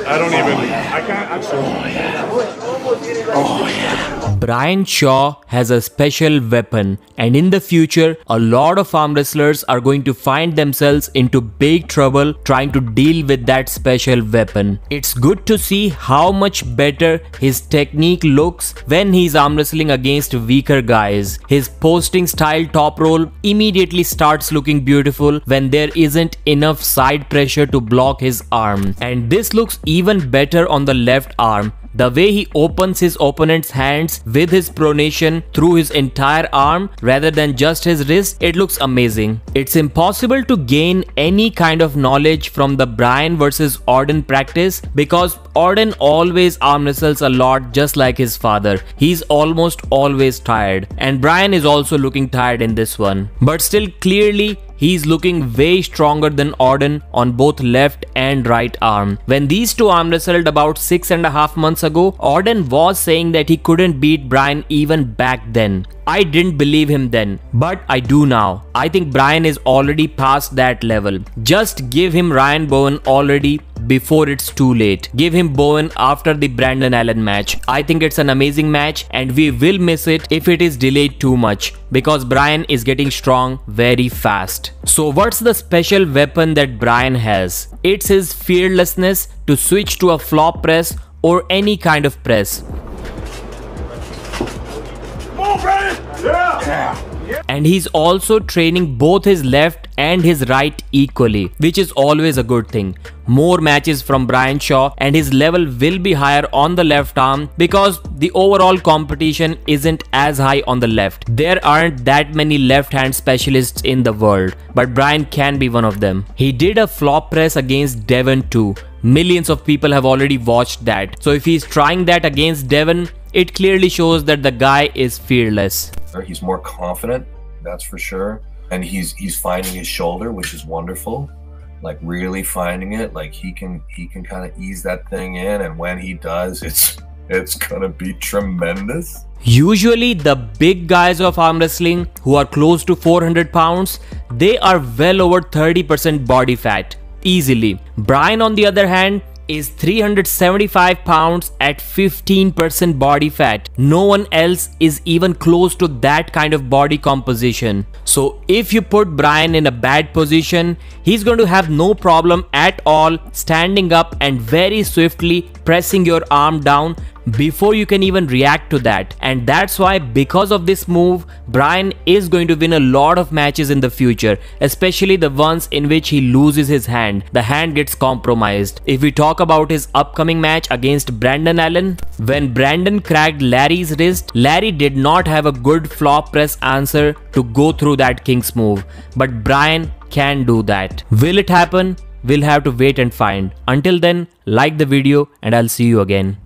I can't actually. Brian Shaw has a special weapon, and in the future, a lot of arm wrestlers are going to find themselves into big trouble trying to deal with that special weapon. It's good to see how much better his technique looks when he's arm wrestling against weaker guys. His posting style top roll immediately starts looking beautiful when there isn't enough side pressure to block his arm. And this looks even better on the left arm. The way he opens his opponent's hands with his pronation through his entire arm rather than just his wrist, it looks amazing. It's impossible to gain any kind of knowledge from the Brian versus Orton practice because Orton always arm wrestles a lot just like his father. He's almost always tired, and Brian is also looking tired in this one. But still, clearly, he's looking way stronger than Orton on both left and right arm. When these two arm wrestled about 6.5 months ago, Orton was saying that he couldn't beat Brian even back then. I didn't believe him then, but I do now. I think Brian is already past that level. Just give him Ryan Bowen already before it's too late. Give him Bowen after the Brandon Allen match. I think it's an amazing match, and we will miss it if it is delayed too much because Brian is getting strong very fast. So what's the special weapon that Brian has? It's his fearlessness to switch to a flop press or any kind of press. And he's also training both his left and his right equally, which is always a good thing. More matches from Brian Shaw and his level will be higher on the left arm because the overall competition isn't as high on the left. There aren't that many left hand specialists in the world, but Brian can be one of them. He did a flop press against Devon too. Millions of people have already watched that. So if he's trying that against Devon, it clearly shows that the guy is fearless. He's more confident, that's for sure. And he's finding his shoulder, which is wonderful. Like really finding it. Like he can kind of ease that thing in, and when he does, it's gonna be tremendous. Usually the big guys of arm wrestling who are close to 400 pounds, they are well over 30% body fat. Easily. Brian on the other hand is 375 pounds at 15% body fat. No one else is even close to that kind of body composition. So if you put Brian in a bad position, he's going to have no problem at all standing up and very swiftly pressing your arm down before you can even react to that. And that's why, because of this move, Brian is going to win a lot of matches in the future, especially the ones in which he loses his hand. The hand gets compromised. If we talk about his upcoming match against Brandon Allen, when Brandon cracked Larry's wrist, Larry did not have a good flop press answer to go through that King's move, but Brian can do that. Will it happen? We'll have to wait and find. Until then, like the video and I'll see you again.